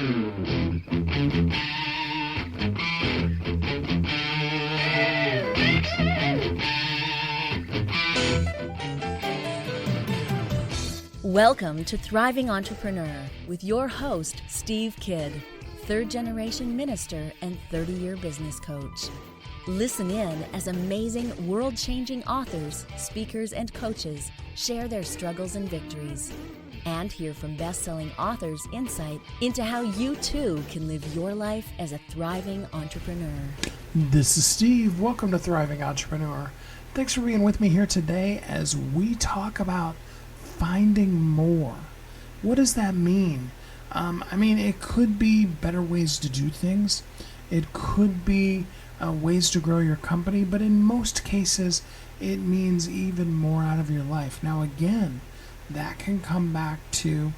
Welcome to Thriving Entrepreneur with your host, Steve Kidd, third-generation minister and 30-year business coach. Listen in as amazing, world-changing authors, speakers, and coaches share their struggles and victories. And hear from best-selling authors' insight into how you too can live your life as a thriving entrepreneur. This is Steve. Welcome to Thriving Entrepreneur. Thanks for being with me here today as we talk about finding more. What does that mean? It could be better ways to do things. It could be ways to grow your company, but in most cases, it means even more out of your life. Now, again, that can come back to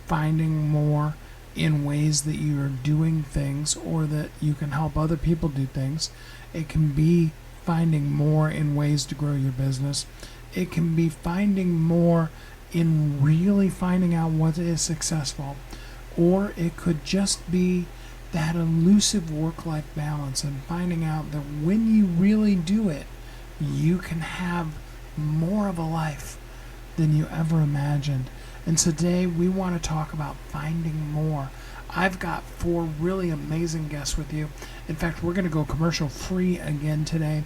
finding more in ways that you are doing things or that you can help other people do things. It can be finding more in ways to grow your business. It can be finding more in really finding out what is successful. Or it could just be that elusive work-life balance and finding out that when you really do it, you can have more of a life than you ever imagined. And today we want to talk about finding more. I've got 4 really amazing guests with you. In fact, we're going to go commercial free again today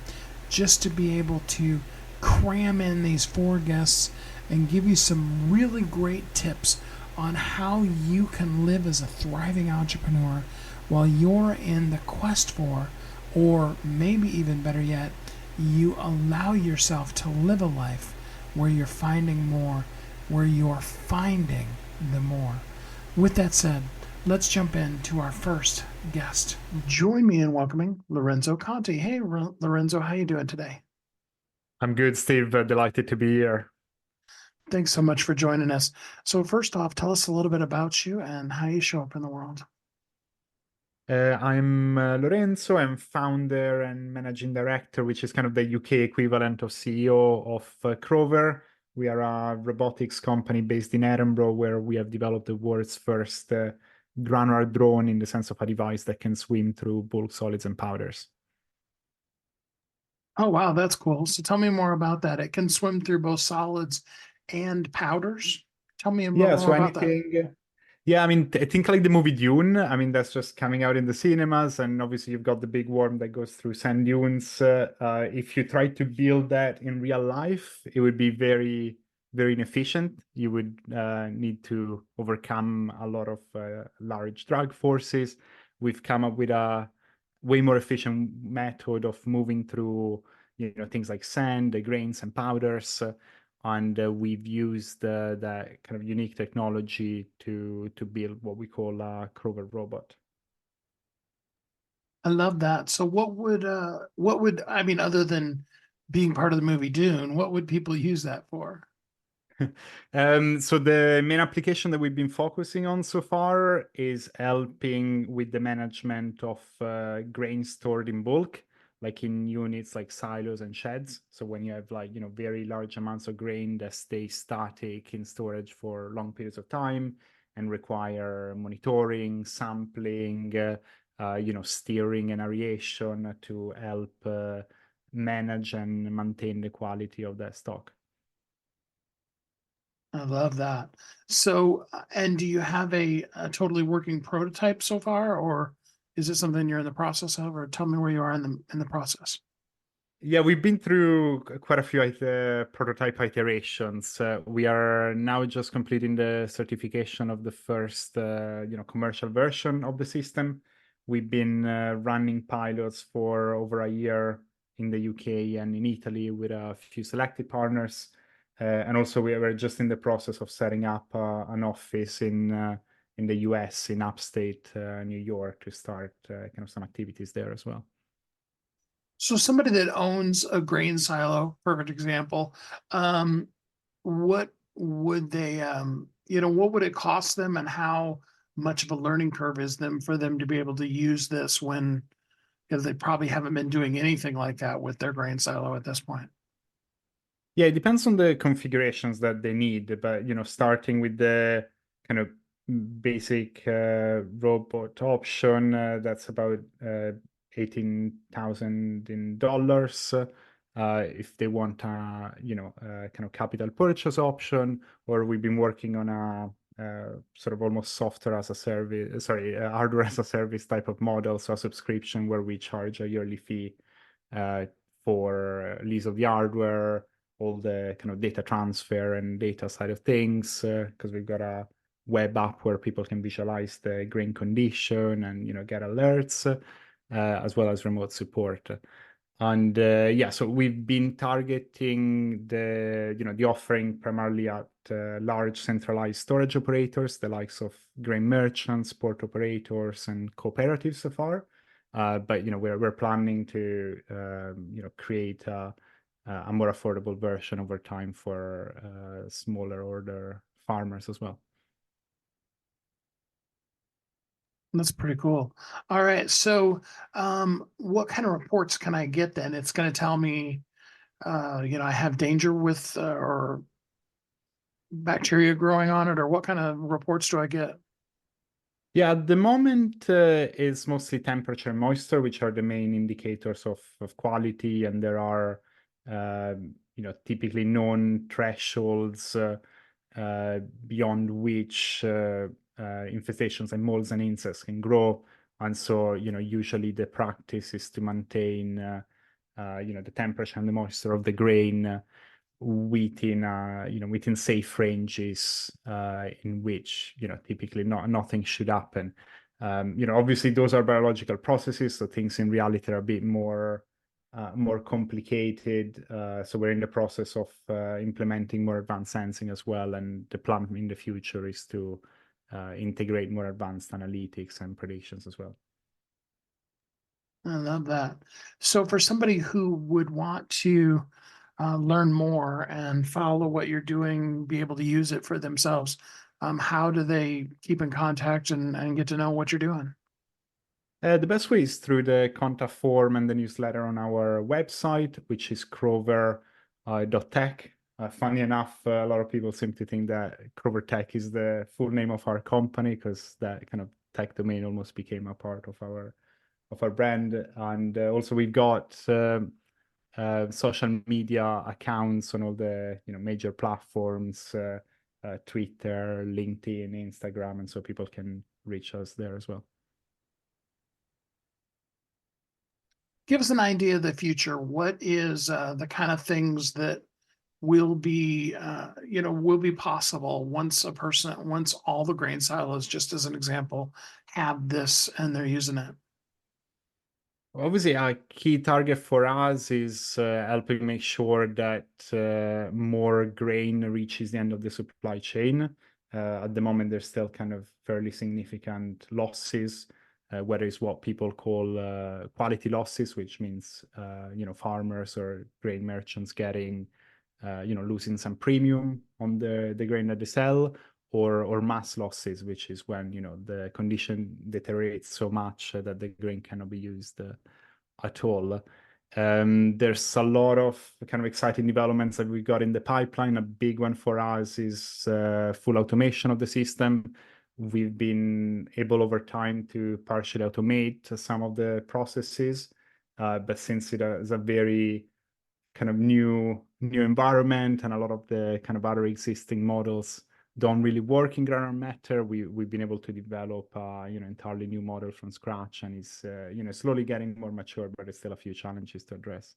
just to be able to cram in these 4 guests and give you some really great tips on how you can live as a thriving entrepreneur while you're in the quest for, or maybe even better yet, you allow yourself to live a life where you're finding more, where you're finding the more. With that said, let's jump into our first guest. Join me in welcoming Lorenzo Conti. Hey, Lorenzo, how you doing today? I'm good, Steve. Delighted to be here. Thanks so much for joining us. So first off, tell us a little bit about you and how you show up in the world. I'm Lorenzo. I'm founder and managing director, which is kind of the UK equivalent of CEO of Crover. We are a robotics company based in Edinburgh, where we have developed the world's first granular drone, in the sense of a device that can swim through bulk solids and powders. Oh, wow, that's cool. So tell me more about that. It can swim through both solids and powders. Tell me more about that. Yeah, I think like the movie Dune. That's just coming out in the cinemas, and obviously you've got the big worm that goes through sand dunes. If you try to build that in real life, it would be very, very inefficient. You would need to overcome a lot of large drag forces. We've come up with a way more efficient method of moving through, things like sand, the grains, and powders. And we've used that kind of unique technology to build what we call a Crover robot. I love that. So what would other than being part of the movie Dune, what would people use that for? So the main application that we've been focusing on so far is helping with the management of grain stored in bulk, like in units like silos and sheds. So when you have very large amounts of grain that stay static in storage for long periods of time and require monitoring, sampling, steering and aeration to help manage and maintain the quality of that stock. I love that. So, and do you have a totally working prototype so far, or is it something you're in the process of, or tell me where you are in the process? Yeah, we've been through quite a few prototype iterations. We are now just completing the certification of the first, commercial version of the system. We've been running pilots for over a year in the UK and in Italy with a few selected partners. And also we were just in the process of setting up an office in the US, in upstate New York, to start kind of some activities there as well. So somebody that owns a grain silo, perfect example, what would they, what would it cost them, and how much of a learning curve is for them to be able to use this when, they probably haven't been doing anything like that with their grain silo at this point? Yeah, it depends on the configurations that they need, but starting with the kind of basic robot option that's about $18,000 if they want a kind of capital purchase option, or we've been working on a sort of almost software as a service, sorry, hardware as a service type of model, so a subscription where we charge a yearly fee uh, for lease of the hardware, all the kind of data transfer and data side of things, because we've got a web app where people can visualize the grain condition and get alerts, as well as remote support. And yeah, so we've been targeting the offering primarily at large centralized storage operators, the likes of grain merchants, port operators, and cooperatives so far. But we're planning to create a more affordable version over time for smaller order farmers as well. That's pretty cool. All right. So, what kind of reports can I get then? It's going to tell me, I have danger with or bacteria growing on it, or what kind of reports do I get? Yeah, at the moment it's mostly temperature and moisture, which are the main indicators of quality, and there are typically known thresholds beyond which infestations and molds and insects can grow. And so, usually the practice is to maintain the temperature and the moisture of the grain within safe ranges in which typically nothing should happen. Obviously those are biological processes, so things in reality are a bit more complicated. So we're in the process of implementing more advanced sensing as well, and the plan in the future is to integrate more advanced analytics and predictions as well. I love that. So, for somebody who would want to learn more and follow what you're doing, be able to use it for themselves, how do they keep in contact and get to know what you're doing? The best way is through the contact form and the newsletter on our website, which is crover.tech. Funny enough, a lot of people seem to think that Crover Tech is the full name of our company, because that kind of tech domain almost became a part of our brand. And also we've got social media accounts on all the major platforms, Twitter, LinkedIn, Instagram, and so people can reach us there as well. Give us an idea of the future. What is the kind of things that will be possible once all the grain silos, just as an example, have this and they're using it? Obviously, a key target for us is helping make sure that more grain reaches the end of the supply chain. At the moment, there's still kind of fairly significant losses, whether it's what people call quality losses, which means farmers or grain merchants getting losing some premium on the grain that they sell, or mass losses, which is when the condition deteriorates so much that the grain cannot be used at all. There's a lot of kind of exciting developments that we got in the pipeline. A big one for us is full automation of the system. We've been able over time to partially automate some of the processes, but since it is a very kind of new environment, and a lot of the kind of other existing models don't really work in granular matter, we've been able to develop entirely new model from scratch, and it's slowly getting more mature, but there's still a few challenges to address.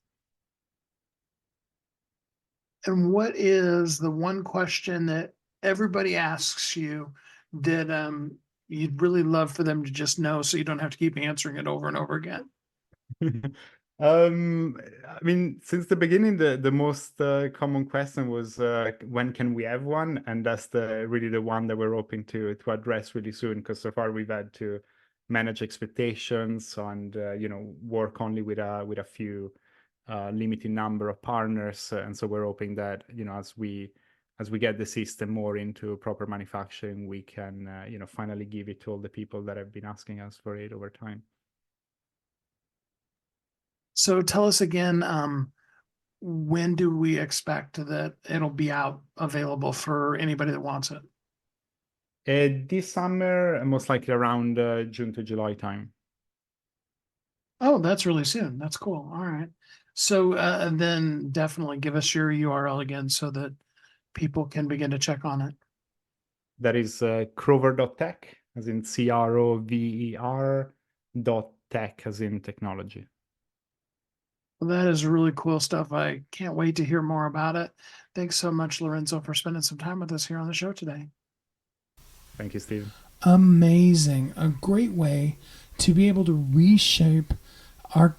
And what is the one question that everybody asks you that you'd really love for them to just know, so you don't have to keep answering it over and over again? I mean, since the beginning, the most common question was when can we have one, and that's really the one that we're hoping to address really soon, because so far we've had to manage expectations and work only with a few limited number of partners, and so we're hoping that as we get the system more into proper manufacturing, we can finally give it to all the people that have been asking us for it over time. So tell us again, when do we expect that it'll be out available for anybody that wants it? This summer, most likely around June to July time. Oh, that's really soon. That's cool. All right. So and then definitely give us your URL again so that people can begin to check on it. That is crover.tech, as in CROVER dot tech, as in technology. Well, that is really cool stuff. I can't wait to hear more about it. Thanks so much, Lorenzo, for spending some time with us here on the show today. Thank you, Steve. Amazing. A great way to be able to reshape our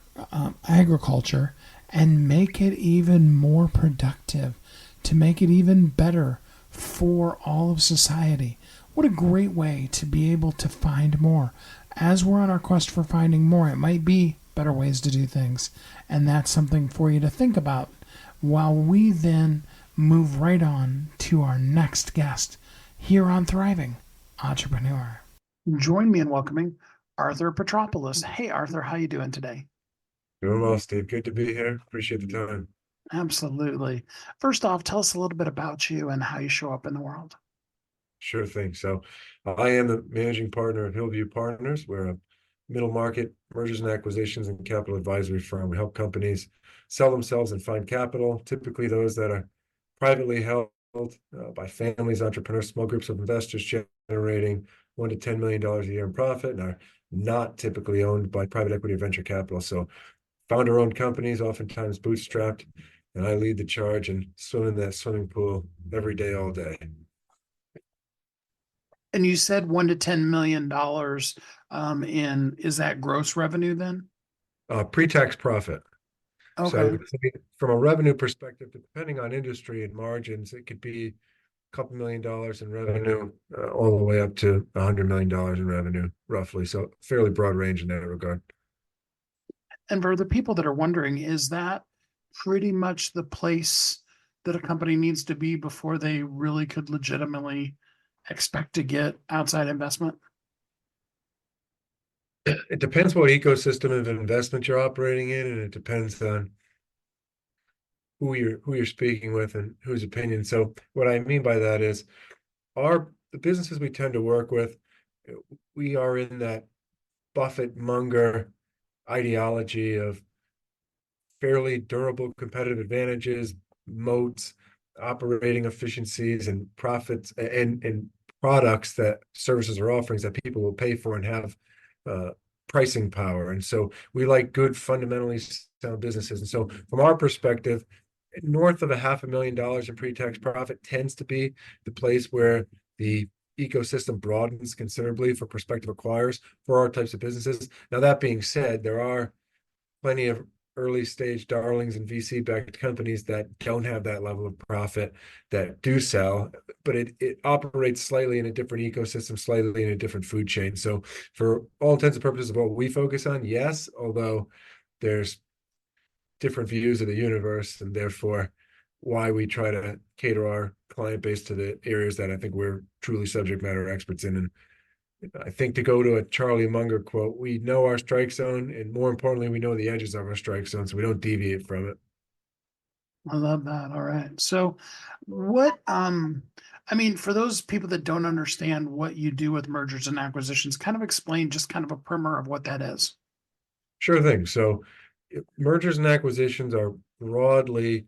agriculture and make it even more productive, to make it even better for all of society. What a great way to be able to find more. As we're on our quest for finding more, it might be better ways to do things. And that's something for you to think about while we then move right on to our next guest here on Thriving Entrepreneur. Join me in welcoming Arthur Petropoulos. Hey, Arthur, how you doing today? Doing well, Steve. Good to be here. Appreciate the time. Absolutely. First off, tell us a little bit about you and how you show up in the world. Sure thing. So, I am the managing partner of Hillview Partners. We're a middle market mergers and acquisitions and capital advisory firm. We help companies sell themselves and find capital, typically those that are privately held by families, entrepreneurs, small groups of investors generating $1 to $10 million a year in profit, and are not typically owned by private equity or venture capital. So, founder-owned companies, oftentimes bootstrapped, and I lead the charge and swim in that swimming pool every day, all day. And you said $1 to $10 million in, is that gross revenue then? Pre-tax profit. Okay. So from a revenue perspective, depending on industry and margins, it could be a couple $1 million in revenue, all the way up to $100 million in revenue, roughly. So fairly broad range in that regard. And for the people that are wondering, is that pretty much the place that a company needs to be before they really could legitimately expect to get outside investment? It depends what ecosystem of investment you're operating in, and it depends on who you're speaking with and whose opinion. So what I mean by that is the businesses we tend to work with, we are in that Buffett Munger ideology of fairly durable competitive advantages, moats, operating efficiencies, and profits, and products that services or offerings that people will pay for and have pricing power. And so we like good, fundamentally sound businesses. And so from our perspective, north of $500,000 in pre-tax profit tends to be the place where the ecosystem broadens considerably for prospective acquirers for our types of businesses. Now, that being said, there are plenty of early stage darlings and VC backed companies that don't have that level of profit that do sell, but it operates slightly in a different ecosystem, slightly in a different food chain. So for all intents and purposes of what we focus on, yes, although there's different views of the universe, and therefore why we try to cater our client base to the areas that I think we're truly subject matter experts in. And I think, to go to a Charlie Munger quote, we know our strike zone, and more importantly, we know the edges of our strike zone, so we don't deviate from it. I love that. All right. So what, I mean, for those people that don't understand what you do with mergers and acquisitions, kind of explain just kind of a primer of what that is. Sure thing. So mergers and acquisitions are broadly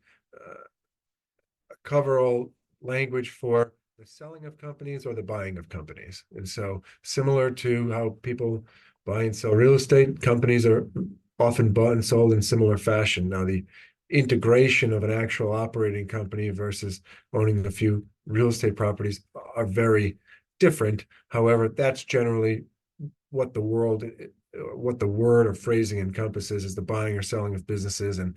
coverall language for the selling of companies or the buying of companies. And so, similar to how people buy and sell real estate, companies are often bought and sold in similar fashion. Now, the integration of an actual operating company versus owning a few real estate properties are very different. However, that's generally what the word or phrasing encompasses, is the buying or selling of businesses, and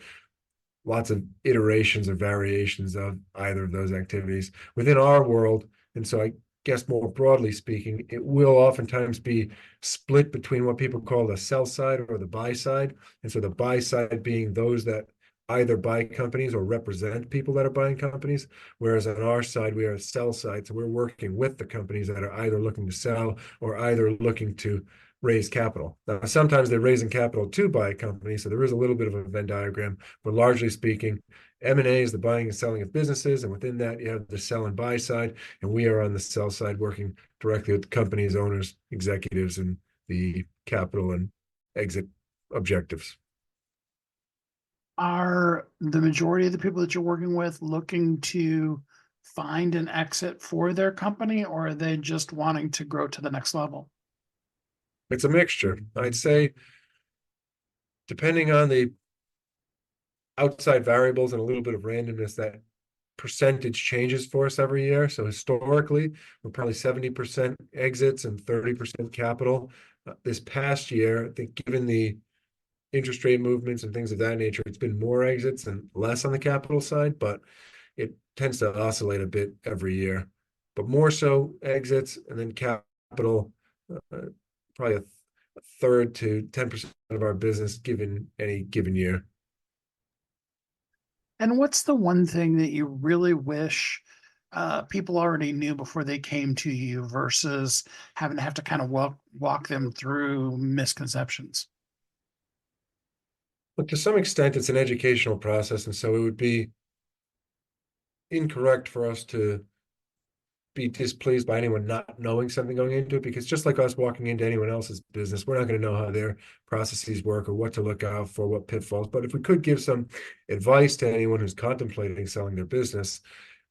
lots of iterations or variations of either of those activities within our world. And so I guess more broadly speaking, it will oftentimes be split between what people call the sell side or the buy side. And so the buy side being those that either buy companies or represent people that are buying companies, whereas on our side, we are a sell side. So we're working with the companies that are either looking to sell or either looking to raise capital. Now, sometimes they're raising capital to buy a company, so there is a little bit of a Venn diagram, but largely speaking, M&A is the buying and selling of businesses, and within that, you have the sell and buy side, and we are on the sell side working directly with the company's owners, executives, and the capital and exit objectives. Are the majority of the people that you're working with looking to find an exit for their company, or are they just wanting to grow to the next level? It's a mixture. I'd say, depending on the outside variables and a little bit of randomness, that percentage changes for us every year. So historically, we're probably 70% exits and 30% capital. This past year, I think given the interest rate movements and things of that nature, it's been more exits and less on the capital side, but it tends to oscillate a bit every year. But more so exits and then capital, probably a third to 10% of our business given any given year. And what's the one thing that you really wish people already knew before they came to you versus having to have to kind of walk them through misconceptions? But to some extent, it's an educational process, and so it would be incorrect for us to be displeased by anyone not knowing something going into it, because just like us walking into anyone else's business, we're not going to know how their processes work or what to look out for, what pitfalls. But if we could give some advice to anyone who's contemplating selling their business,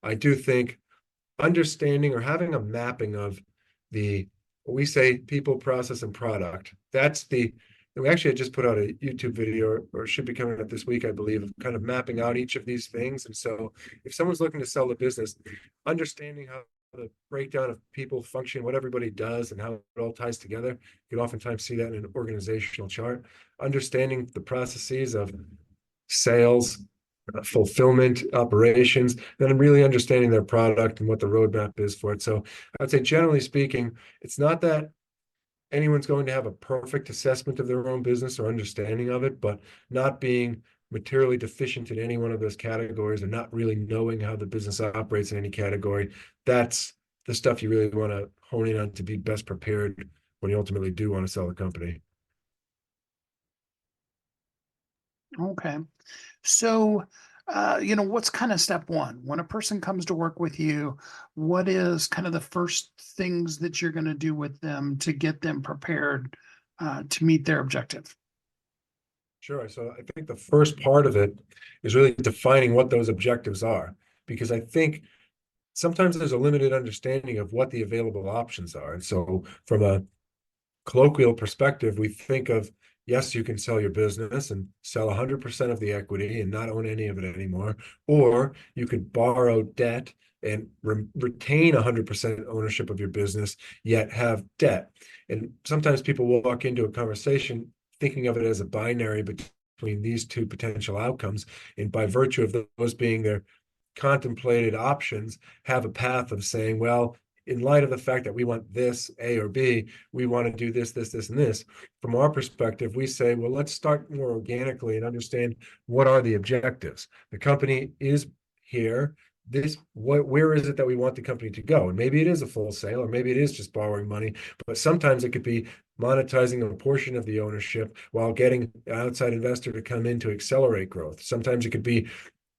I do think understanding or having a mapping of what we say people, process, and product. We actually had just put out a YouTube video, or should be coming up this week, I believe, of kind of mapping out each of these things. And so if someone's looking to sell the business, understanding how the breakdown of people function, what everybody does, and how it all ties together, you can oftentimes see that in an organizational chart. Understanding the processes of sales, fulfillment, operations, then really understanding their product and what the roadmap is for it. So I would say, generally speaking, it's not that anyone's going to have a perfect assessment of their own business or understanding of it, but not being materially deficient in any one of those categories and not really knowing how the business operates in any category. That's the stuff you really want to hone in on to be best prepared when you ultimately do want to sell a company. Okay. So, what's kind of step one? When a person comes to work with you, what is kind of the first things that you're going to do with them to get them prepared to meet their objective? Sure. So I think the first part of it is really defining what those objectives are, because I think sometimes there's a limited understanding of what the available options are. And so from a colloquial perspective, we think of, yes, you can sell your business and sell 100% of the equity and not own any of it anymore, or you could borrow debt and retain 100% ownership of your business, yet have debt. And sometimes people will walk into a conversation thinking of it as a binary between these two potential outcomes, and by virtue of those being their contemplated options, have a path of saying, well, in light of the fact that we want this, A or B, we want to do this, this, this, and this. From our perspective, we say, well, let's start more organically and understand what are the objectives. The company is here. Where is it that we want the company to go? And maybe it is a full sale, or maybe it is just borrowing money, but sometimes it could be monetizing a portion of the ownership while getting an outside investor to come in to accelerate growth. Sometimes it could be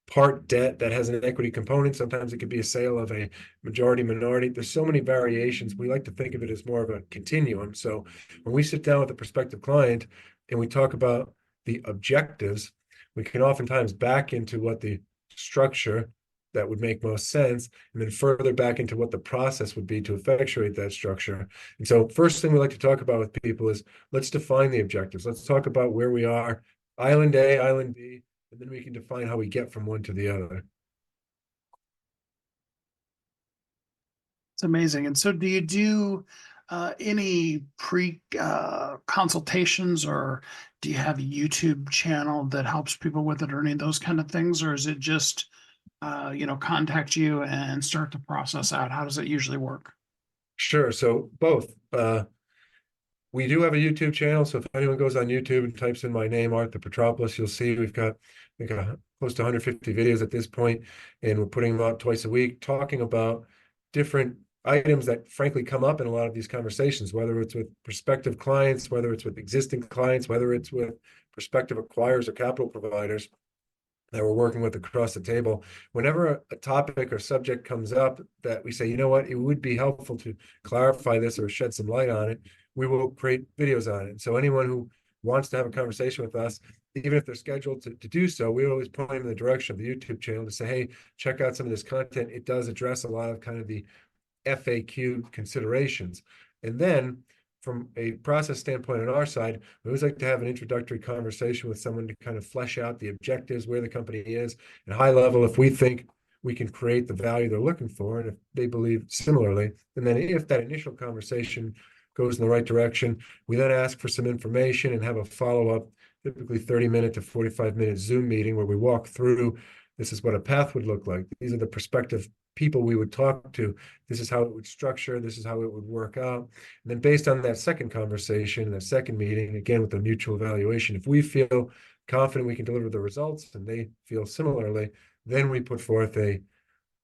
part debt that has an equity component. Sometimes it could be a sale of a majority minority. There's so many variations. We like to think of it as more of a continuum. So when we sit down with a prospective client and we talk about the objectives, we can oftentimes back into what the structure that would make most sense, and then further back into what the process would be to effectuate that structure. And so first thing we like to talk about with people is, let's define the objectives. Let's talk about where we are, island A, island B, and then we can define how we get from one to the other. It's amazing. And so do you do any consultations, or do you have a YouTube channel that helps people with it, or any of those kind of things? Or is it just, contact you and start the process out? How does it usually work? Sure. So both. We do have a YouTube channel. So if anyone goes on YouTube and types in my name, Arthur Petropoulos, you'll see we've got close to 150 videos at this point, and we're putting them out twice a week, talking about different items that frankly come up in a lot of these conversations, whether it's with prospective clients, whether it's with existing clients, whether it's with prospective acquirers or capital providers. that we're working with across the table, whenever a topic or subject comes up that we say, you know what, it would be helpful to clarify this or shed some light on it, we will create videos on it. So anyone who wants to have a conversation with us, even if they're scheduled to do so, we always point them in the direction of the YouTube channel to say, hey, check out some of this content. It does address a lot of kind of the FAQ considerations. And then from a process standpoint on our side, we always like to have an introductory conversation with someone to kind of flesh out the objectives, where the company is, and high level, if we think we can create the value they're looking for, and if they believe similarly. And then if that initial conversation goes in the right direction, we then ask for some information and have a follow-up, typically 30-minute to 45-minute Zoom meeting where we walk through, this is what a path would look like. These are the prospective people we would talk to. This is how it would structure. This is how it would work out. And then based on that second conversation, that second meeting, again, with a mutual evaluation, if we feel confident we can deliver the results and they feel similarly, then we put forth a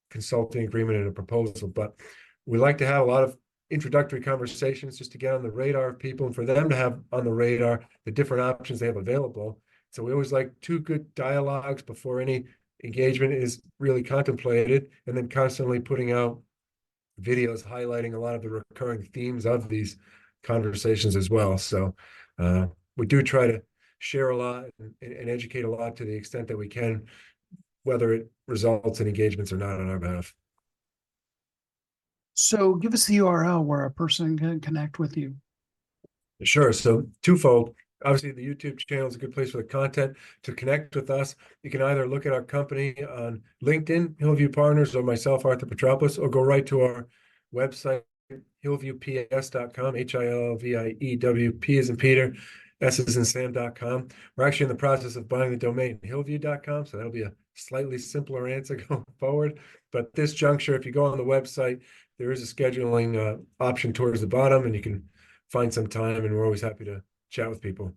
consulting agreement and a proposal. But we like to have a lot of introductory conversations just to get on the radar of people and for them to have on the radar the different options they have available. So we always like 2 good dialogues before any engagement is really contemplated, and then constantly putting out videos highlighting a lot of the recurring themes of these conversations as well. So we do try to share a lot and educate a lot to the extent that we can, whether it results in engagements or not on our behalf. So give us the URL where a person can connect with you. Sure. So twofold. Obviously, the YouTube channel is a good place for the content. To connect with us, you can either look at our company on LinkedIn, Hillview Partners, or myself, Arthur Petropoulos, or go right to our website, hillviewps.com, HILVIEW, as in Peter, S as in Sam.com. We're actually in the process of buying the domain hillview.com, so that'll be a slightly simpler answer going forward. But this juncture, if you go on the website, there is a scheduling option towards the bottom, and you can find some time, and we're always happy to chat with people.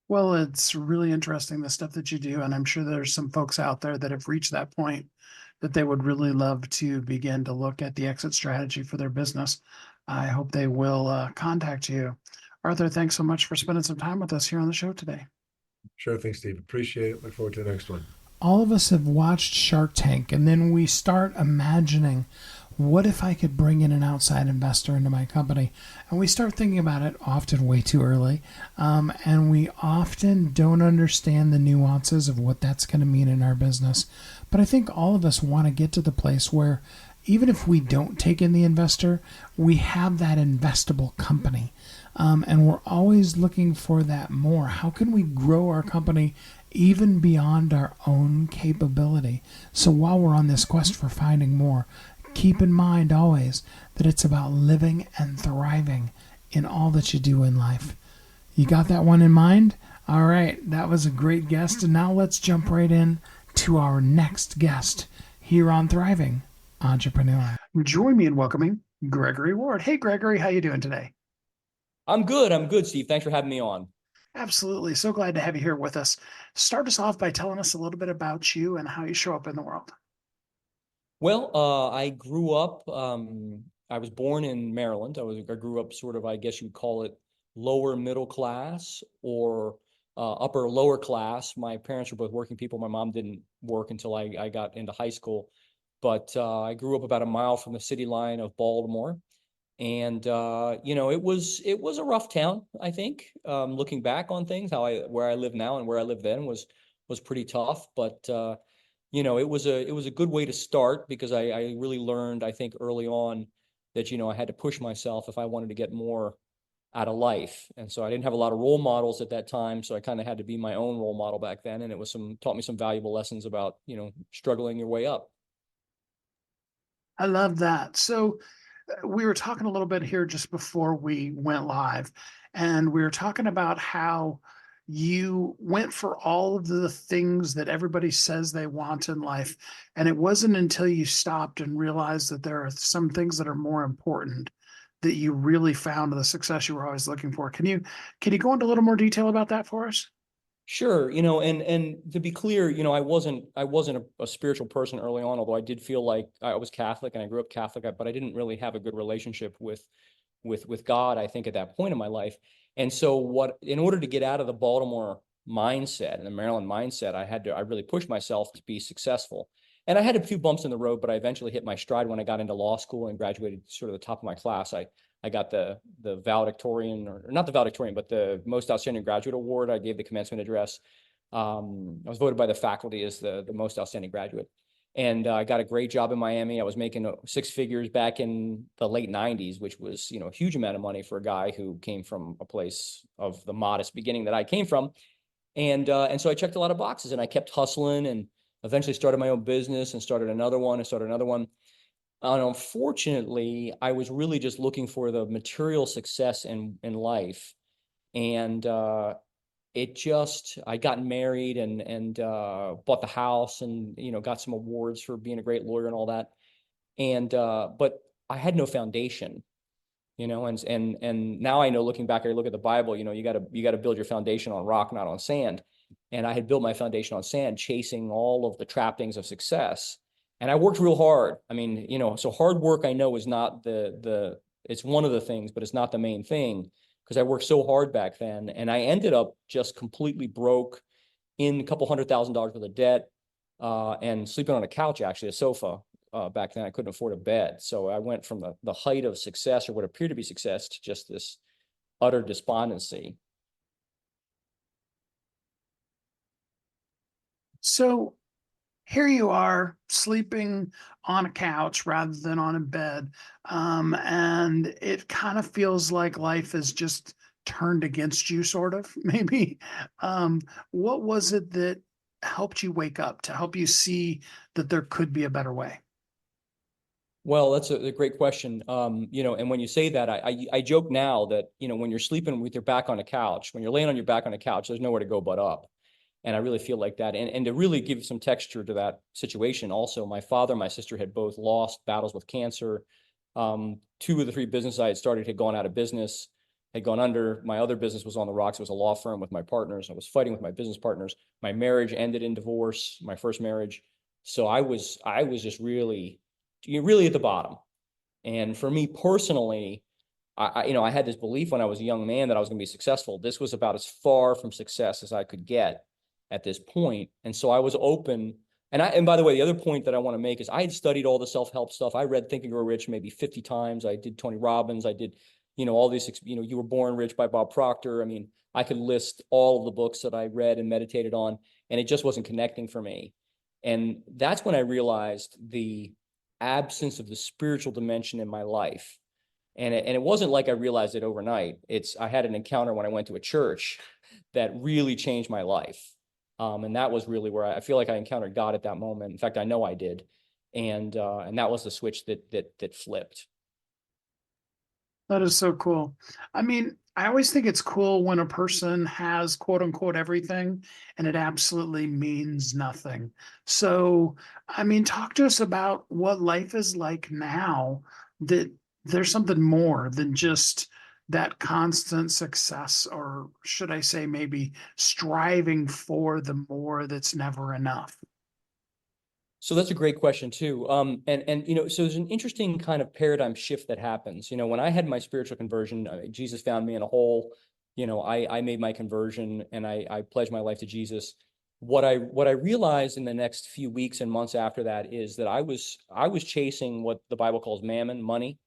Well, it's really interesting, the stuff that you do, and I'm sure there's some folks out there that have reached that point that they would really love to begin to look at the exit strategy for their business. I hope they will contact you. Arthur, thanks so much for spending some time with us here on the show today. Sure thing, Steve. Appreciate it. Look forward to the next one. All of us have watched Shark Tank, and then we start imagining, what if I could bring in an outside investor into my company? And we start thinking about it often way too early. And we often don't understand the nuances of what that's going to mean in our business. But I think all of us want to get to the place where even if we don't take in the investor, we have that investable company. And we're always looking for that more. How can we grow our company even beyond our own capability? So while we're on this quest for finding more, keep in mind always that it's about living and thriving in all that you do in life. You got that one in mind? All right, that was a great guest. And now let's jump right in to our next guest here on Thriving Entrepreneur. Join me in welcoming Gregory Ward. Hey, Gregory, how you doing today? I'm good, Steve. Thanks for having me on. Absolutely. So glad to have you here with us. Start us off by telling us a little bit about you and how you show up in the world. Well, I grew up, I was born in Maryland. I grew up sort of, I guess you would call it lower middle class or upper lower class. My parents were both working people. My mom didn't work until I got into high school. But I grew up about a mile from the city line of Baltimore. And it was a rough town, I think. Looking back on things, where I live now and where I lived then was pretty tough. But it was a good way to start because I really learned, I think, early on that I had to push myself if I wanted to get more out of life. And so I didn't have a lot of role models at that time, so I kind of had to be my own role model back then. And it was taught me some valuable lessons about struggling your way up. I love that. So we were talking a little bit here just before we went live, and we were talking about how you went for all of the things that everybody says they want in life. And it wasn't until you stopped and realized that there are some things that are more important that you really found the success you were always looking for. Can you go into a little more detail about that for us? Sure. And to be clear, I wasn't a spiritual person early on, although I did feel like I was Catholic and I grew up Catholic, but I didn't really have a good relationship with God, I think, at that point in my life. And so in order to get out of the Baltimore mindset and the Maryland mindset, I really pushed myself to be successful. And I had a few bumps in the road, but I eventually hit my stride when I got into law school and graduated sort of the top of my class. I got the valedictorian, or not the valedictorian, but the most outstanding graduate award. I gave the commencement address. I was voted by the faculty as the most outstanding graduate. And I got a great job in Miami. I was making six figures back in the late 90s, which was, a huge amount of money for a guy who came from a place of the modest beginning that I came from. And so I checked a lot of boxes, and I kept hustling, and eventually started my own business and started another one and started another one. And unfortunately, I was really just looking for the material success in life. And I got married and bought the house and, got some awards for being a great lawyer and all that. And but I had no foundation, and now I know, looking back, I look at the Bible, you got to build your foundation on rock, not on sand. And I had built my foundation on sand, chasing all of the trappings of success. And I worked real hard. I mean, so hard work, I know, is not it's one of the things, but it's not the main thing, because I worked so hard back then. And I ended up just completely broke, in a couple $100,000 worth of debt, and sleeping on a couch, actually, a sofa. Back then I couldn't afford a bed. So I went from the height of success, or what appeared to be success, to just this utter despondency. So here you are, sleeping on a couch rather than on a bed. And it kind of feels like life is just turned against you, sort of, maybe. What was it that helped you wake up, to help you see that there could be a better way? Well, that's a great question. And when you say that, I joke now that, when you're sleeping with your back on a couch, when you're laying on your back on a couch, there's nowhere to go but up. And I really feel like that. And to really give some texture to that situation, also, my father and my sister had both lost battles with cancer. Two of the three businesses I had started had gone out of business, had gone under. My other business was on the rocks. It was a law firm with my partners. I was fighting with my business partners. My marriage ended in divorce, my first marriage. So I was just really at the bottom. And for me personally, I had this belief when I was a young man that I was going to be successful. This was about as far from success as I could get at this point. And so I was open. And by the way, the other point that I want to make is I had studied all the self-help stuff. I read Think and Grow Rich maybe 50 times. I did Tony Robbins. I did, all these, You Were Born Rich by Bob Proctor. I mean, I could list all of the books that I read and meditated on, and it just wasn't connecting for me. And that's when I realized the absence of the spiritual dimension in my life. And it wasn't like I realized it overnight. I had an encounter when I went to a church that really changed my life. And that was really where I feel like I encountered God at that moment. In fact, I know I did. And that was the switch that flipped. That is so cool. I mean, I always think it's cool when a person has quote unquote everything and it absolutely means nothing. So, I mean, talk to us about what life is like now, that there's something more than just that constant success, or should I say, maybe striving for the more that's never enough. So that's a great question too. So there's an interesting kind of paradigm shift that happens. When I had my spiritual conversion, Jesus found me in a hole. I made my conversion and I pledged my life to Jesus. What I realized in the next few weeks and months after that is that I was chasing what the Bible calls mammon, money,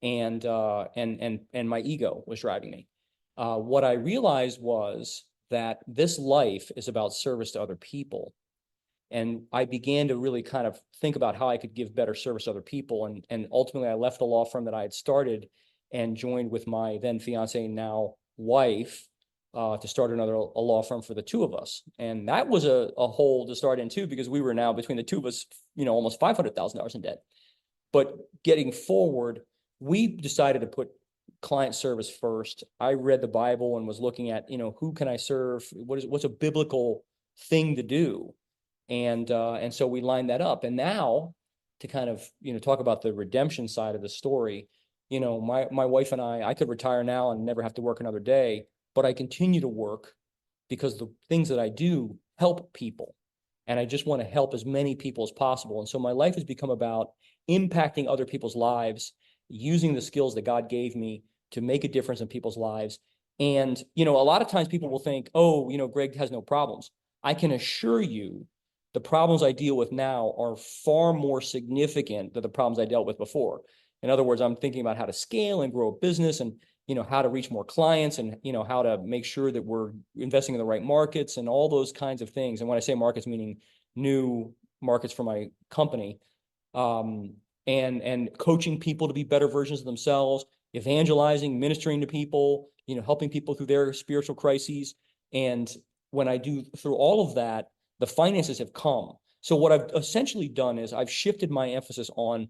and my ego was driving me. What I realized was that this life is about service to other people. And I began to really kind of think about how I could give better service to other people. And ultimately, I left the law firm that I had started and joined with my then fiance, now wife, to start a law firm for the two of us. And that was a hole to start in too, because we were now, between the two of us, almost $500,000 in debt. But getting forward, we decided to put client service first. I read the Bible and was looking at, who can I serve? What's a biblical thing to do? And so we lined that up. And now, to kind of, talk about the redemption side of the story, my wife and I could retire now and never have to work another day, but I continue to work because the things that I do help people. And I just want to help as many people as possible. And so my life has become about impacting other people's lives, using the skills that God gave me to make a difference in people's lives, And, you know, a lot of times people will think, oh, you know, Greg has no problems. I can assure you the problems I deal with now are far more significant than the problems I dealt with before. In other words, I'm thinking about how to scale and grow a business, and, you know, how to reach more clients, and, you know, how to make sure that we're investing in the right markets and all those kinds of things. And when I say markets, meaning new markets for my company, um, and coaching people to be better versions of themselves, evangelizing, ministering to people, you know, helping people through their spiritual crises. And when I do through all of that, the finances have come. So what I've essentially done is I've shifted my emphasis on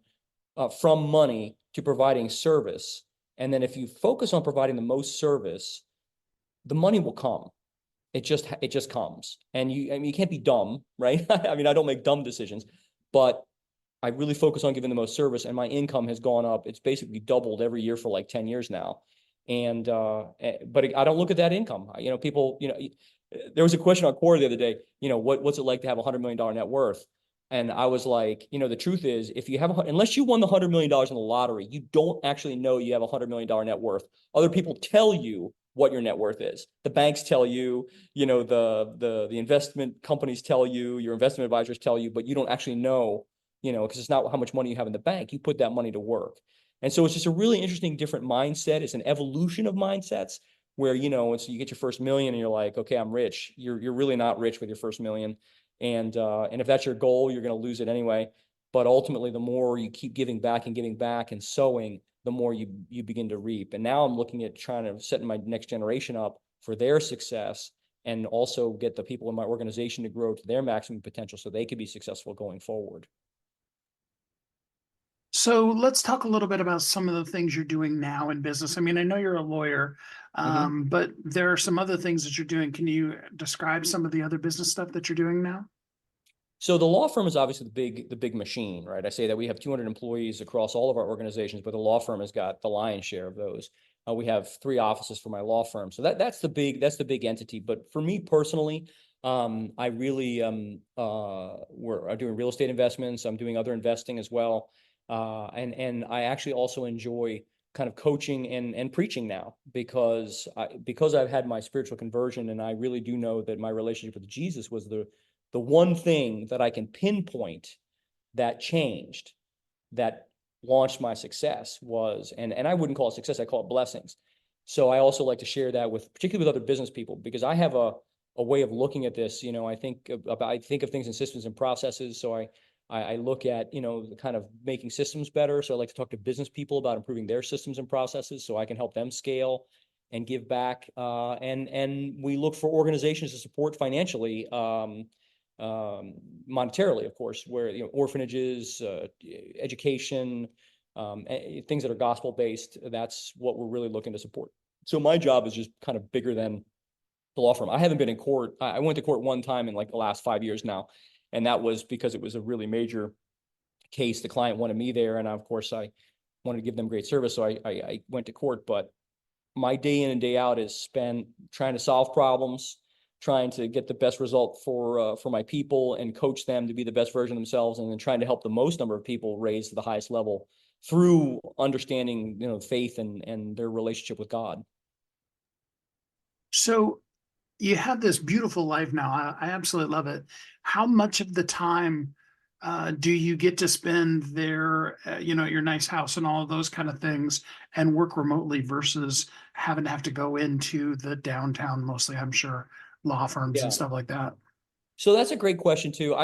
from money to providing service. And then if you focus on providing the most service, the money will come. It just comes. And I mean, you can't be dumb, right? I mean, I don't make dumb decisions, but I really focus on giving the most service, and my income has gone up. It's basically doubled every year for like 10 years now. And but I don't look at that income. You know, people, you know, there was a question on Quora the other day, you know, what's it like to have $100 million net worth? And I was like, you know, the truth is, if you have unless you won the $100 million in the lottery, you don't actually know you have $100 million net worth. Other people tell you what your net worth is. The banks tell you, you know, the investment companies tell you, your investment advisors tell you, but you don't actually know, you know, because it's not how much money you have in the bank. You put that money to work. And so it's just a really interesting, different mindset. It's an evolution of mindsets where, you know, so you get your first million and you're like, okay, I'm rich. You're really not rich with your first million. And if that's your goal, you're going to lose it anyway. But ultimately, the more you keep giving back and sowing, the more you begin to reap. And now I'm looking at trying to set my next generation up for their success, and also get the people in my organization to grow to their maximum potential so they can be successful going forward. So let's talk a little bit about some of the things you're doing now in business. I mean, I know you're a lawyer, but there are some other things that you're doing. Can you describe some of the other business stuff that you're doing now? So the law firm is obviously the big machine, right? I say that we have 200 employees across all of our organizations, but the law firm has got the lion's share of those. We have 3 offices for my law firm, so that's the big entity. But for me personally, I really we're doing real estate investments. I'm doing other investing as well, and I actually also enjoy kind of coaching and preaching now, because I've had my spiritual conversion, and I really do know that my relationship with Jesus was the one thing that I can pinpoint that changed, that launched my success was, and I wouldn't call it success, I call it blessings. So I also like to share that with, particularly with other business people, because I have a way of looking at this. You know, I think of things in systems and processes. So I look at, you know, the kind of making systems better. So I like to talk to business people about improving their systems and processes so I can help them scale and give back. And we look for organizations to support financially, monetarily, of course, where, you know, orphanages, education, things that are gospel based. That's what we're really looking to support. So my job is just kind of bigger than the law firm. I haven't been in court. I went to court one time in like the last 5 years now, and that was because it was a really major case. The client wanted me there, and of course I wanted to give them great service, so I went to court. But my day in and day out is spent trying to solve problems, trying to get the best result for my people and coach them to be the best version of themselves, and then trying to help the most number of people raise to the highest level through understanding, you know, faith and their relationship with God. So you have this beautiful life now. I absolutely love it. How much of the time do you get to spend there, you know, your nice house and all of those kind of things, and work remotely versus having to have to go into the downtown, mostly, I'm sure, law firms and Yeah. stuff like that? So that's a great question too.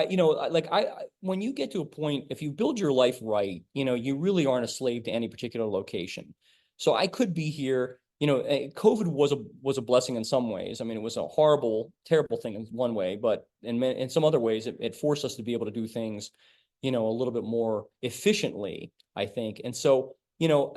When you get to a point, if you build your life right, you know, you really aren't a slave to any particular location. So I could be here, you know, COVID was a blessing in some ways. I mean, it was a horrible, terrible thing in one way, but in some other ways, it forced us to be able to do things, you know, a little bit more efficiently, I think. And so, you know,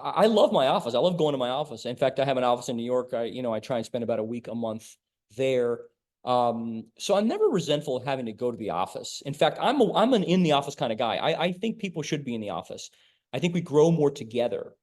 I love my office. I love going to my office. In fact, I have an office in New York. I try and spend about a week a month there. So I'm never resentful of having to go to the office. In fact, I'm an in the office kind of guy. I think people should be in the office. I think we grow more together.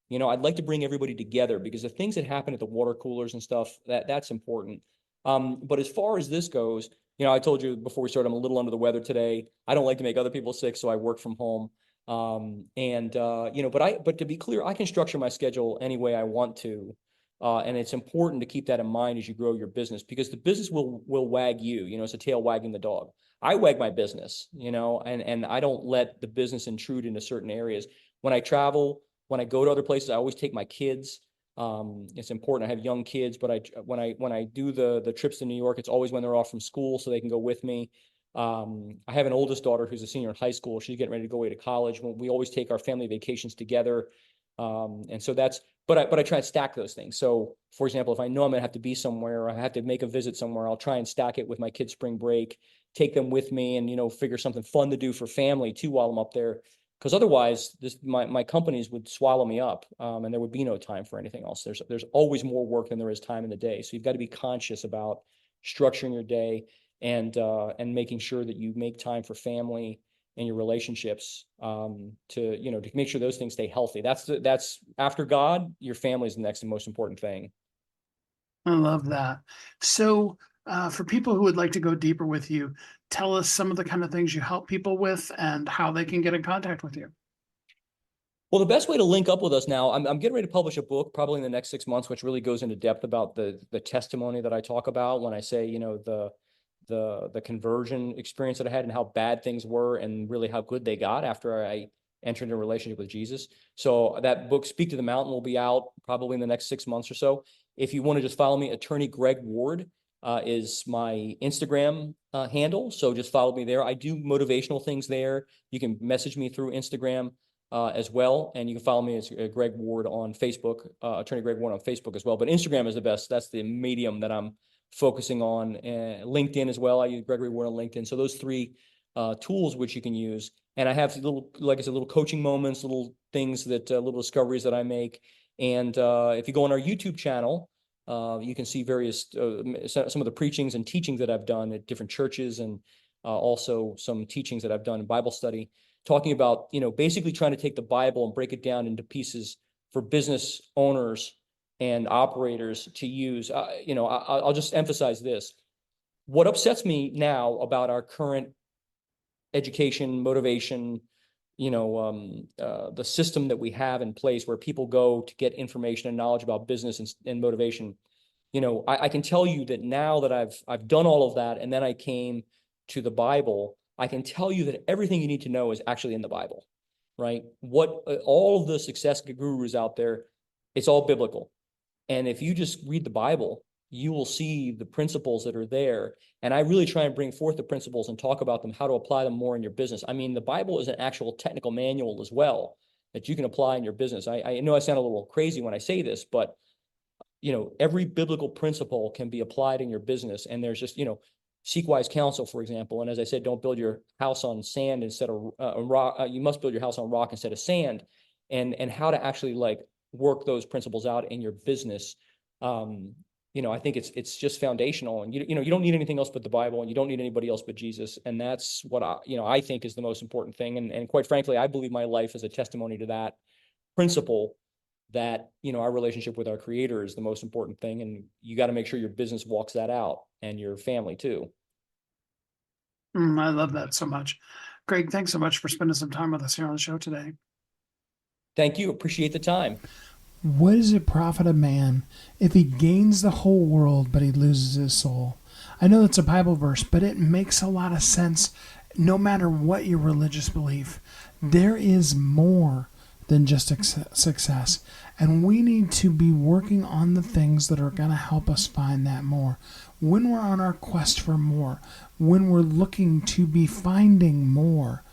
You know, I'd like to bring everybody together, because the things that happen at the water coolers and stuff, that's important. But as far as this goes, you know, I told you before we started, I'm a little under the weather today. I don't like to make other people sick, so I work from home. But to be clear, I can structure my schedule any way I want to. And it's important to keep that in mind as you grow your business, because the business will wag you. It's a tail wagging the dog. I wag my business, and I don't let the business intrude into certain areas. When I travel, when I go to other places, I always take my kids. It's important. I have young kids, but when I do the trips to New York, it's always when they're off from school, so they can go with me. I have an oldest daughter who's a senior in high school. She's getting ready to go away to college. We always take our family vacations together. And so but I try and stack those things. So, for example, if I know I'm going to have to be somewhere, or I have to make a visit somewhere, I'll try and stack it with my kids' spring break, take them with me, and figure something fun to do for family too while I'm up there. Because otherwise, my companies would swallow me up, and there would be no time for anything else. There's always more work than there is time in the day. So you've got to be conscious about structuring your day and making sure that you make time for family and your relationships, to make sure those things stay healthy. That's after God, your family is the next and most important thing. I love that. So, for people who would like to go deeper with you, tell us some of the kind of things you help people with and how they can get in contact with you. Well, the best way to link up with us now, I'm getting ready to publish a book probably in the next 6 months, which really goes into depth about the testimony that I talk about when I say, the conversion experience that I had and how bad things were and really how good they got after I entered into a relationship with Jesus. So that book, Speak to the Mountain, will be out probably in the next 6 months or so. If you want to just follow me, Attorney Greg Ward is my Instagram handle. So just follow me there. I do motivational things there. You can message me through Instagram as well. And you can follow me as Greg Ward on Facebook, Attorney Greg Ward on Facebook as well. But Instagram is the best. That's the medium that I'm focusing on. LinkedIn as well. I use Gregory Ward on LinkedIn. So those three tools which you can use. And I have little coaching moments, little things little discoveries that I make. And if you go on our YouTube channel, you can see various, some of the preachings and teachings that I've done at different churches, and also some teachings that I've done in Bible study, talking about, basically trying to take the Bible and break it down into pieces for business owners and operators to use. I'll just emphasize this. What upsets me now about our current education, motivation, the system that we have in place where people go to get information and knowledge about business and motivation, I can tell you that now that I've done all of that, and then I came to the Bible, I can tell you that everything you need to know is actually in the Bible, right? All of the success gurus out there, it's all biblical. And if you just read the Bible, you will see the principles that are there. And I really try and bring forth the principles and talk about them, how to apply them more in your business. I mean, the Bible is an actual technical manual as well that you can apply in your business. I know I sound a little crazy when I say this, but every biblical principle can be applied in your business. And there's just, seek wise counsel, for example. And as I said, don't build your house on sand instead of rock. You must build your house on rock instead of sand. And how to actually work those principles out in your business. I think it's just foundational, and you don't need anything else but the Bible, and you don't need anybody else but Jesus. And that's what I think is the most important thing. And quite frankly, I believe my life is a testimony to that principle, that, our relationship with our Creator is the most important thing. And you got to make sure your business walks that out, and your family too. I love that so much. Greg, thanks so much for spending some time with us here on the show today. Thank you. Appreciate the time. What does it profit a man if he gains the whole world but he loses his soul? I know that's a Bible verse, but it makes a lot of sense no matter what your religious belief. There is more than just success, and we need to be working on the things that are going to help us find that more. When we're on our quest for more, when we're looking to be finding more,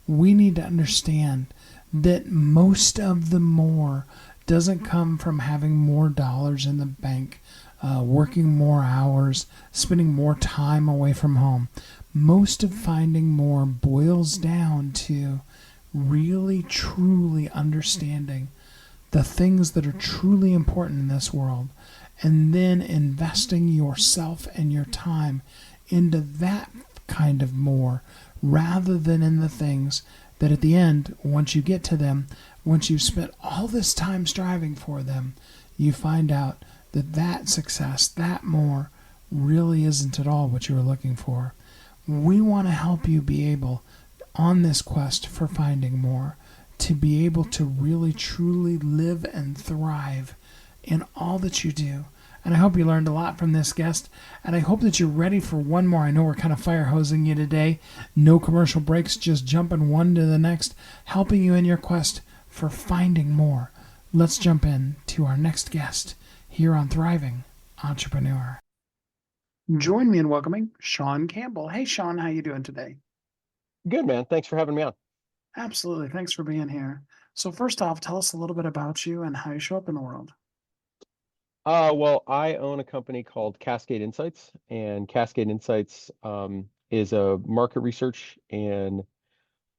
we need to understand that most of the more doesn't come from having more dollars in the bank, working more hours, spending more time away from home. Most of finding more boils down to really, truly understanding the things that are truly important in this world, and then investing yourself and your time into that kind of more, rather than in the things that at the end, once you get to them, once you've spent all this time striving for them, you find out that success, that more, really isn't at all what you were looking for. We want to help you be able, on this quest for finding more, to be able to really truly live and thrive in all that you do. And I hope you learned a lot from this guest. And I hope that you're ready for one more. I know we're kind of fire hosing you today. No commercial breaks, just jumping one to the next, helping you in your quest for finding more. Let's jump in to our next guest here on Thriving Entrepreneur. Join me in welcoming Sean Campbell. Hey, Sean, how you doing today? Good, man. Thanks for having me on. Absolutely. Thanks for being here. So first off, tell us a little bit about you and how you show up in the world. Well, I own a company called Cascade Insights, and Cascade Insights is a market research and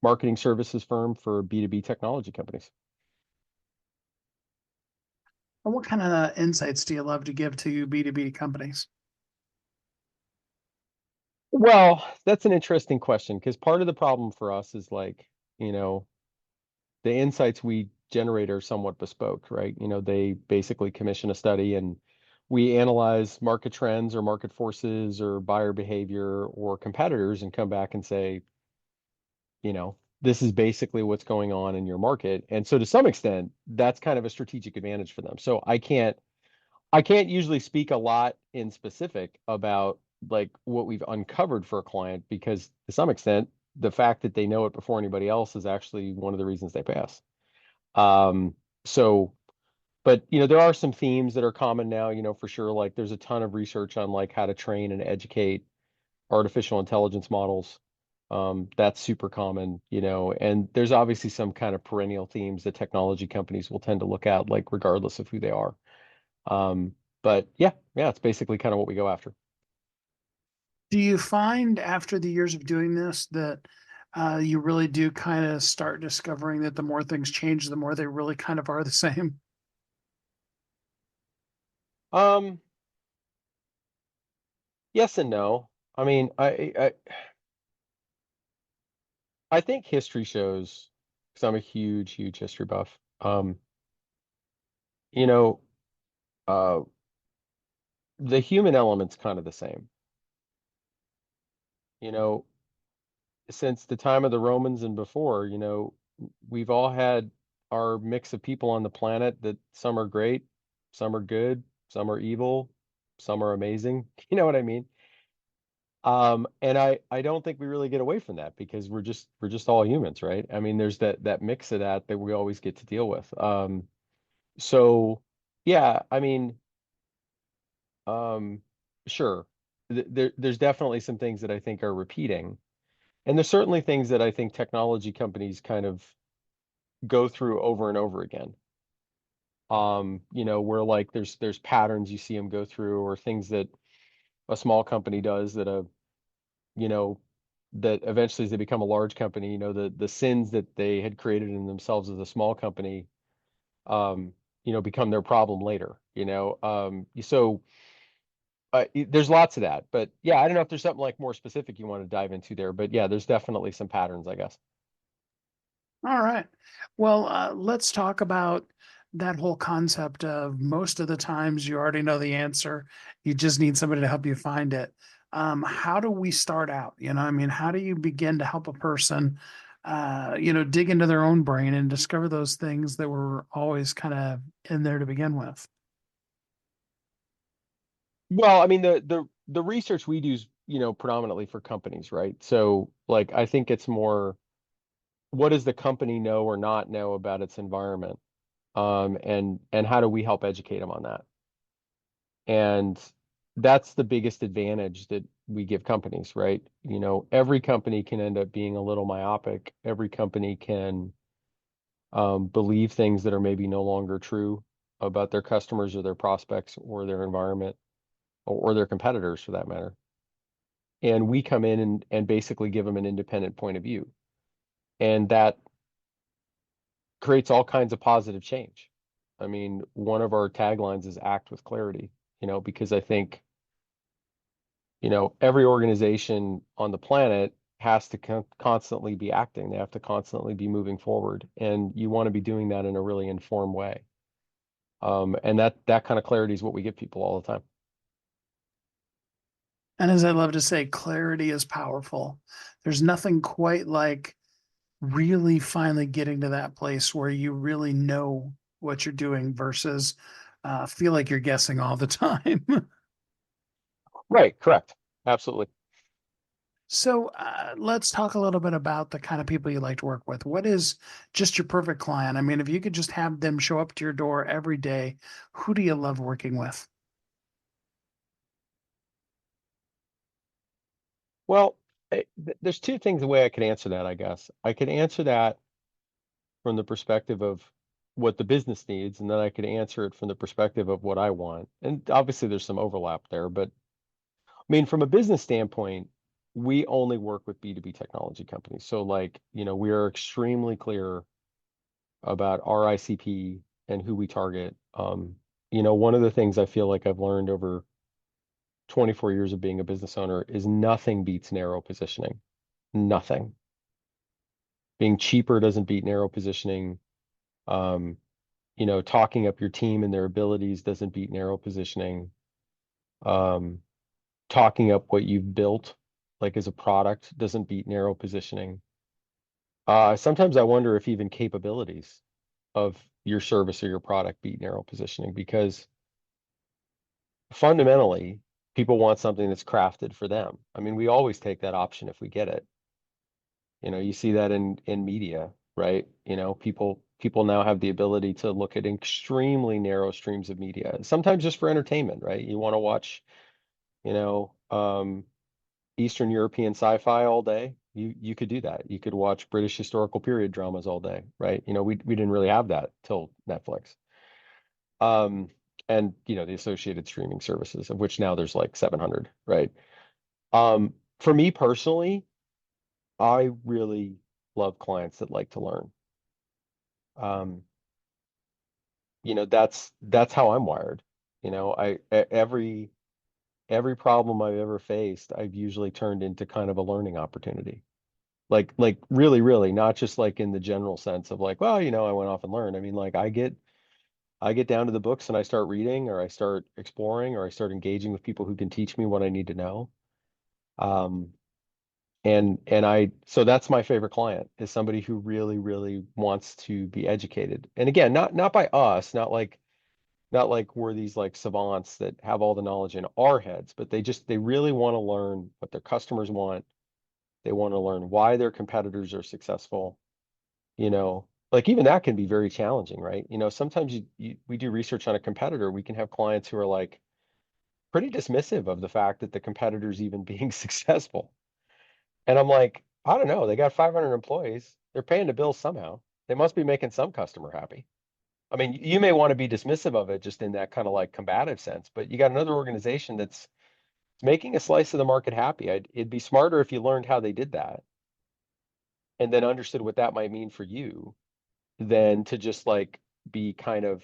marketing services firm for B2B technology companies. And what kind of insights do you love to give to B2B companies? Well, that's an interesting question because part of the problem for us is like, the insights we generate are somewhat bespoke, right? They basically commission a study and we analyze market trends or market forces or buyer behavior or competitors and come back and say, this is basically what's going on in your market. And so to some extent, that's kind of a strategic advantage for them. So I can't usually speak a lot in specific about like what we've uncovered for a client because to some extent, the fact that they know it before anybody else is actually one of the reasons they pass. But there are some themes that are common now, for sure. Like there's a ton of research on like how to train and educate artificial intelligence models. That's super common, and there's obviously some kind of perennial themes that technology companies will tend to look at, like regardless of who they are. But yeah, it's basically kind of what we go after. Do you find after the years of doing this that you really do kind of start discovering that the more things change, the more they really kind of are the same? Yes and no. I mean, I think history shows, because I'm a huge, huge history buff. You know, uh, the human element's kind of the same. You know, since the time of the Romans and before, we've all had our mix of people on the planet that some are great, some are good, some are evil, some are amazing. You know what I mean? And I don't think we really get away from that because we're just all humans, right? I mean, there's that mix of that we always get to deal with. So yeah, I mean, um, sure. There's definitely some things that I think are repeating. And there's certainly things that I think technology companies kind of go through over and over again. Where like there's patterns you see them go through or things that a small company does you know, that eventually as they become a large company, the sins that they had created in themselves as a small company, become their problem later, So there's lots of that, but yeah, I don't know if there's something like more specific you want to dive into there, but yeah, there's definitely some patterns, I guess. All right. Well, let's talk about that whole concept of most of the times you already know the answer. You just need somebody to help you find it. How do we start out? I mean, how do you begin to help a person, dig into their own brain and discover those things that were always kind of in there to begin with? Well, I mean, the research we do is, predominantly for companies, right? So like, I think it's more, what does the company know or not know about its environment? And how do we help educate them on that? And that's the biggest advantage that we give companies, right? Every company can end up being a little myopic. Every company can believe things that are maybe no longer true about their customers or their prospects or their environment or their competitors for that matter. And we come in and basically give them an independent point of view. And that creates all kinds of positive change. I mean, one of our taglines is act with clarity, because I think, every organization on the planet has to constantly be acting. They have to constantly be moving forward. And you want to be doing that in a really informed way. And that kind of clarity is what we give people all the time. And as I love to say, clarity is powerful. There's nothing quite like really finally getting to that place where you really know what you're doing versus feel like you're guessing all the time. Right, correct. Absolutely. So let's talk a little bit about the kind of people you like to work with. What is just your perfect client? I mean, if you could just have them show up to your door every day, who do you love working with? Well, there's two things the way I could answer that, I guess. I could answer that from the perspective of what the business needs, and then I could answer it from the perspective of what I want. And obviously there's some overlap there, but I mean, from a business standpoint, we only work with B2B technology companies. So like, we are extremely clear about our ICP and who we target. One of the things I feel like I've learned over 24 years of being a business owner is nothing beats narrow positioning. Nothing. Being cheaper doesn't beat narrow positioning. Um, talking up your team and their abilities doesn't beat narrow positioning. Um, talking up what you've built, like as a product, doesn't beat narrow positioning. Sometimes I wonder if even capabilities of your service or your product beat narrow positioning, because fundamentally, people want something that's crafted for them. I mean, we always take that option if we get it. You see that in media, right? People now have the ability to look at extremely narrow streams of media, sometimes just for entertainment, right? You want to watch, you know, um, Eastern European sci-fi all day. You could do that. You could watch British historical period dramas all day, right? We didn't really have that till Netflix. Um, and the associated streaming services, of which now there's like 700, right? For me personally, I really love clients that like to learn. Um, that's how I'm wired. Every problem I've ever faced, I've usually turned into kind of a learning opportunity. Like really, really, not just like in the general sense of like, well, I went off and learned. I mean, like I get down to the books and I start reading, or I start exploring, or I start engaging with people who can teach me what I need to know. Um, so that's my favorite client, is somebody who really, really wants to be educated. And again, not by us, not like we're these like savants that have all the knowledge in our heads, but they really want to learn what their customers want. They want to learn why their competitors are successful. Like even that can be very challenging, right? Sometimes we do research on a competitor, we can have clients who are like pretty dismissive of the fact that the competitor's even being successful. And I'm like, I don't know, they got 500 employees. They're paying the bills somehow. They must be making some customer happy. I mean, you may want to be dismissive of it just in that kind of like combative sense, but you got another organization that's making a slice of the market happy. It'd be smarter if you learned how they did that and then understood what that might mean for you, than to just like be kind of,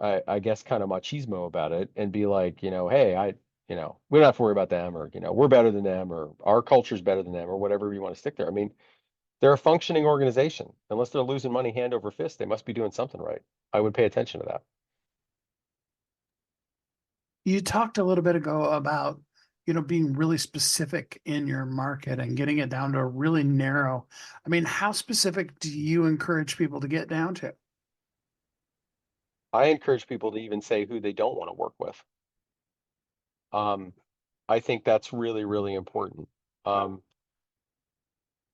I guess, kind of machismo about it and be like, hey, we don't have to worry about them, or, we're better than them, or our culture's better than them, or whatever you want to stick there. I mean, they're a functioning organization. Unless they're losing money hand over fist, they must be doing something right. I would pay attention to that. You talked a little bit ago about, being really specific in your market and getting it down to a really narrow. I mean, how specific do you encourage people to get down to? I encourage people to even say who they don't want to work with. I think that's really, really important. Um,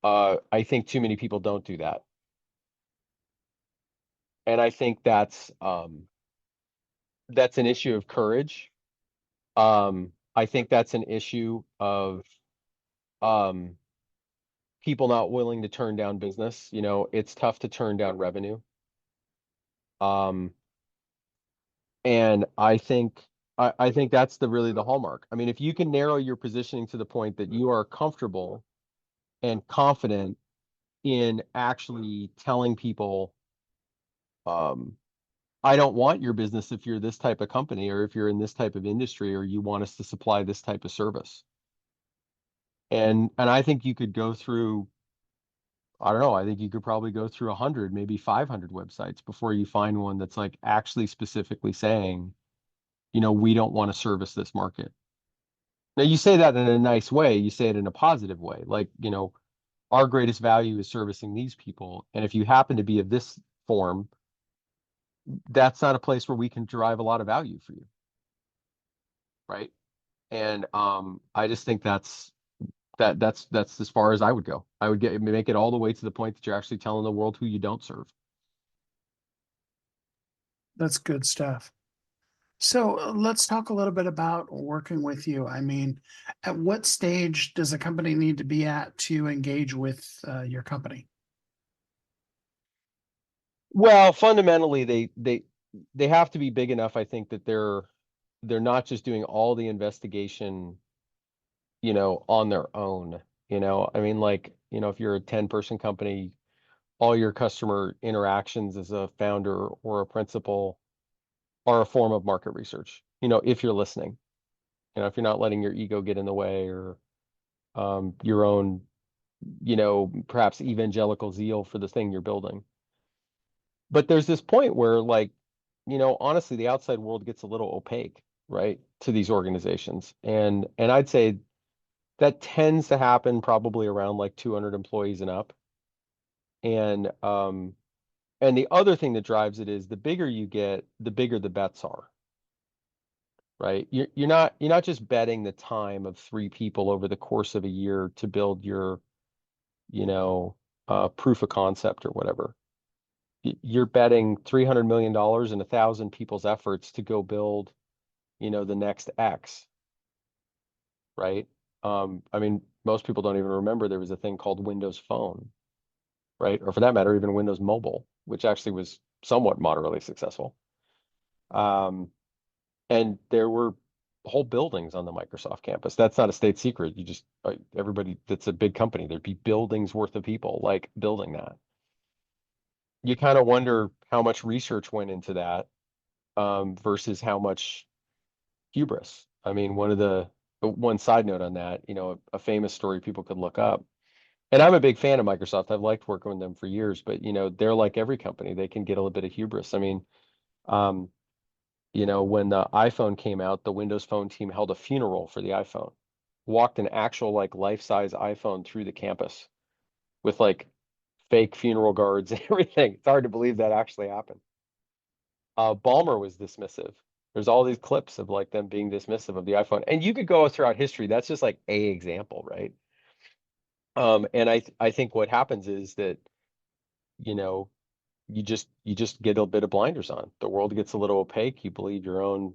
I think too many people don't do that. And I think that's an issue of courage. I think that's an issue of um, people not willing to turn down business. It's tough to turn down revenue. Um, and I think that's really the hallmark. I mean, if you can narrow your positioning to the point that you are comfortable and confident in actually telling people, um, I don't want your business if you're this type of company, or if you're in this type of industry, or you want us to supply this type of service. And I think you could go through, I don't know, I think you could probably go through 100, maybe 500 websites before you find one that's like actually specifically saying, we don't want to service this market. Now you say that in a nice way, you say it in a positive way, like, our greatest value is servicing these people. And if you happen to be of this form, that's not a place where we can derive a lot of value for you, right? And I just think that's as far as I would go. I would make it all the way to the point that you're actually telling the world who you don't serve. That's good stuff. So let's talk a little bit about working with you. I mean, at what stage does a company need to be at to engage with your company? Well, fundamentally, they have to be big enough, I think, that they're not just doing all the investigation, on their own. I mean, like, if you're a 10-person company, all your customer interactions as a founder or a principal are a form of market research, if you're listening, if you're not letting your ego get in the way, or your own, perhaps evangelical zeal for the thing you're building. But there's this point where, like, honestly, the outside world gets a little opaque, right, to these organizations. And I'd say that tends to happen probably around like 200 employees and up. And the other thing that drives it is the bigger you get, the bigger the bets are, right? You're not just betting the time of 3 people over the course of a year to build your, proof of concept or whatever. You're betting $300 million and 1,000 people's efforts to go build, the next X, right? I mean, most people don't even remember there was a thing called Windows Phone, right? Or for that matter, even Windows Mobile, which actually was somewhat moderately successful. And there were whole buildings on the Microsoft campus. That's not a state secret. You just, everybody that's a big company, there'd be buildings worth of people like building that. You kind of wonder how much research went into that, versus how much hubris. I mean, one side note on that, a famous story people could look up. And I'm a big fan of Microsoft. I've liked working with them for years, but they're like every company. They can get a little bit of hubris. I mean, um, when the iPhone came out, the Windows Phone team held a funeral for the iPhone, walked an actual like life-size iPhone through the campus with like fake funeral guards and everything. It's hard to believe that actually happened. Ballmer was dismissive. There's all these clips of like them being dismissive of the iPhone, and you could go throughout history. That's just like a example, right? And I think what happens is that, you know, you just get a bit of blinders on. The world gets a little opaque. You believe your own,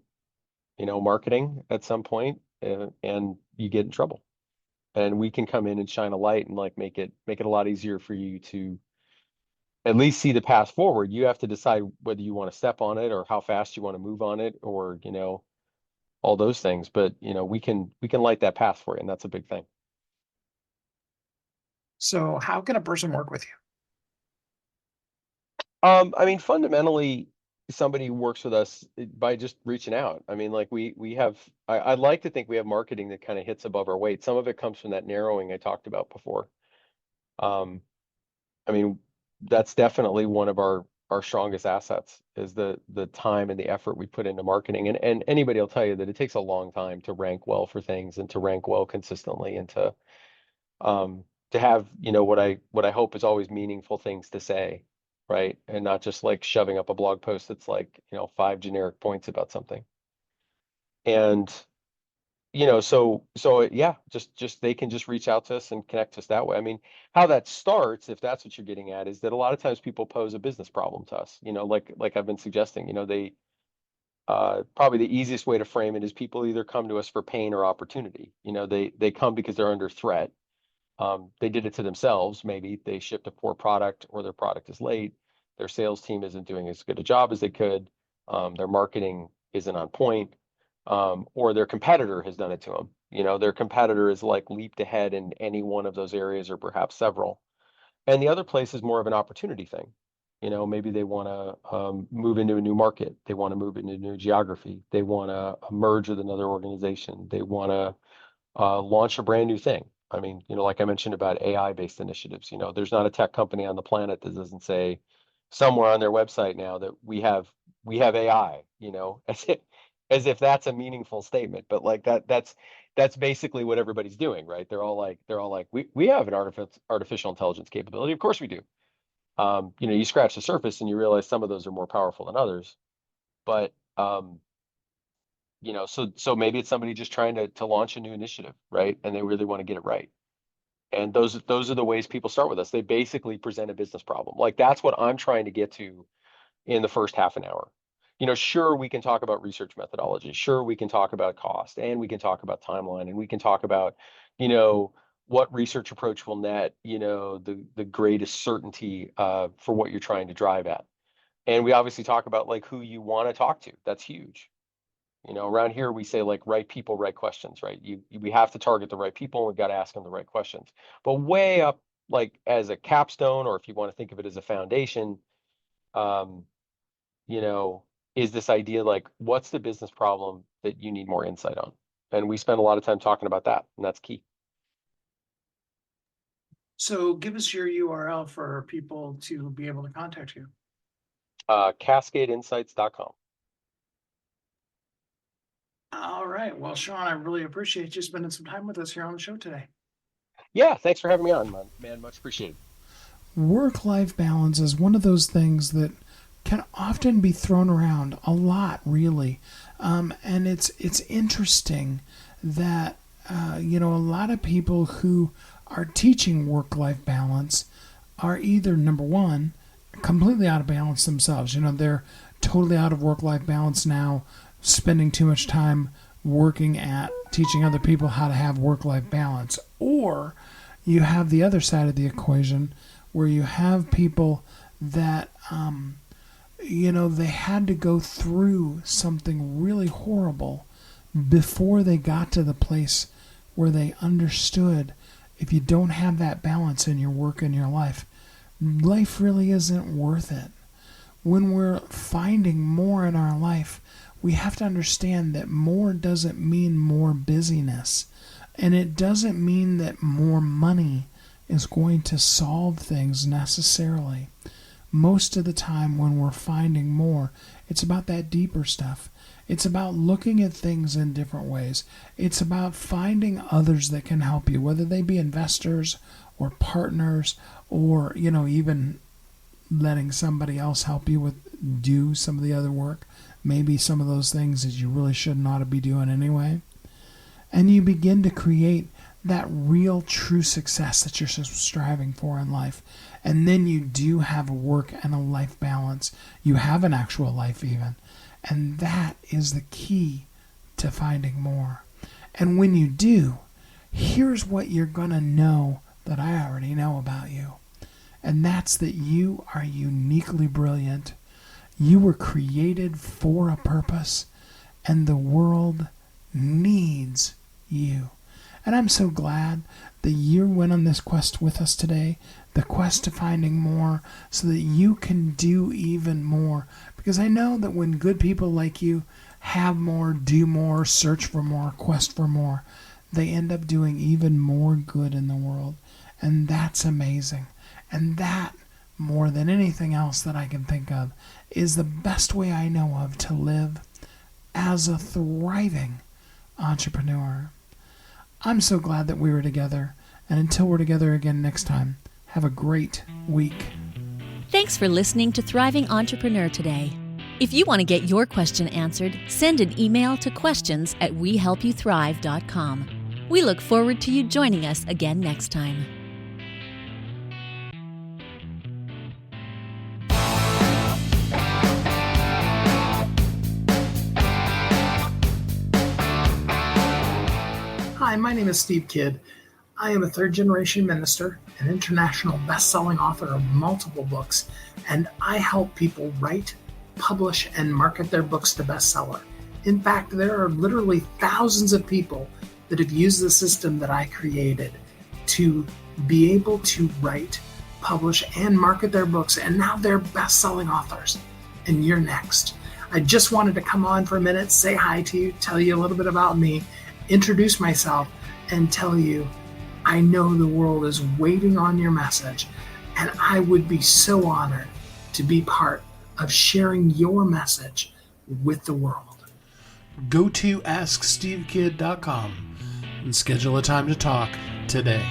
marketing at some point, and you get in trouble. And we can come in and shine a light and like make it a lot easier for you to at least see the path forward. You have to decide whether you want to step on it or how fast you want to move on it, or, all those things. But, we can light that path for you, and that's a big thing. So how can a person work with you? I mean, fundamentally, somebody works with us by just reaching out. I mean, like we have, I'd like to think we have marketing that kind of hits above our weight. Some of it comes from that narrowing I talked about before. Um, I mean, that's definitely one of our strongest assets is the time and the effort we put into marketing. And anybody will tell you that it takes a long time to rank well for things and to rank well consistently and to have, what I hope is always meaningful things to say, right? And not just like shoving up a blog post that's like, 5 generic points about something. And, so yeah, just they can just reach out to us and connect us that way. I mean, how that starts, if that's what you're getting at, is that a lot of times people pose a business problem to us, like I've been suggesting, they probably the easiest way to frame it is people either come to us for pain or opportunity. They come because they're under threat. They did it to themselves. Maybe they shipped a poor product or their product is late. Their sales team isn't doing as good a job as they could. Their marketing isn't on point, or their competitor has done it to them. Their competitor is like leaped ahead in any one of those areas or perhaps several. And the other place is more of an opportunity thing. Maybe they want to move into a new market. They want to move into a new geography. They want to merge with another organization. They want to launch a brand new thing. I mean, like I mentioned about AI-based initiatives, there's not a tech company on the planet that doesn't say somewhere on their website now that we have AI, as if that's a meaningful statement. But like that's basically what everybody's doing, right? They're all like we have an artificial intelligence capability. Of course we do. You scratch the surface and you realize some of those are more powerful than others. But so maybe it's somebody just trying to launch a new initiative, right? And they really want to get it right. And those are the ways people start with us. They basically present a business problem. Like that's what I'm trying to get to in the first half an hour. Sure, we can talk about research methodology. Sure, we can talk about cost, and we can talk about timeline, and we can talk about, what research approach will net, the greatest certainty for what you're trying to drive at. And we obviously talk about like who you want to talk to. That's huge. Around here we say like right people, right questions, right? We have to target the right people and we've got to ask them the right questions. But way up, like as a capstone, or if you want to think of it as a foundation, um, you know, is this idea like what's the business problem that you need more insight on? And we spend a lot of time talking about that, and that's key. So give us your URL for people to be able to contact you. CascadeInsights.com. All right. Well, Sean, I really appreciate you spending some time with us here on the show today. Yeah, thanks for having me on, man. Much appreciated. Work-life balance is one of those things that can often be thrown around a lot, really. And it's interesting that, a lot of people who are teaching work-life balance are either, number one, completely out of balance themselves. They're totally out of work-life balance now, spending too much time working at teaching other people how to have work-life balance. Or you have the other side of the equation where you have people that, they had to go through something really horrible before they got to the place where they understood if you don't have that balance in your work and your life really isn't worth it. When we're finding more in our life, we have to understand that more doesn't mean more busyness. And it doesn't mean that more money is going to solve things necessarily. Most of the time when we're finding more, it's about that deeper stuff. It's about looking at things in different ways. It's about finding others that can help you, whether they be investors or partners or, even letting somebody else help you do some of the other work. Maybe some of those things that you really should not be doing anyway. And you begin to create that real true success that you're striving for in life. And then you do have a work and a life balance. You have an actual life even. And that is the key to finding more. And when you do, here's what you're going to know that I already know about you. And that's that you are uniquely brilliant. You were created for a purpose, and the world needs you. And I'm so glad that you went on this quest with us today, the quest to finding more, so that you can do even more. Because I know that when good people like you have more, do more, search for more, quest for more, they end up doing even more good in the world. And that's amazing. And that, more than anything else that I can think of, is the best way I know of to live as a thriving entrepreneur. I'm so glad that we were together, and until we're together again next time, have a great week. Thanks for listening to Thriving Entrepreneur today. If you want to get your question answered, send an email to questions@wehelpyouthrive.com. We look forward to you joining us again next time. Hi, my name is Steve Kidd. I am a third-generation minister, an international best-selling author of multiple books, and I help people write, publish, and market their books to bestseller. In fact, there are literally thousands of people that have used the system that I created to be able to write, publish, and market their books, and now they're best-selling authors. And you're next. I just wanted to come on for a minute, say hi to you, tell you a little bit about me, introduce myself, and tell you I know the world is waiting on your message, and I would be so honored to be part of sharing your message with the world. Go to AskSteveKid.com and schedule a time to talk today.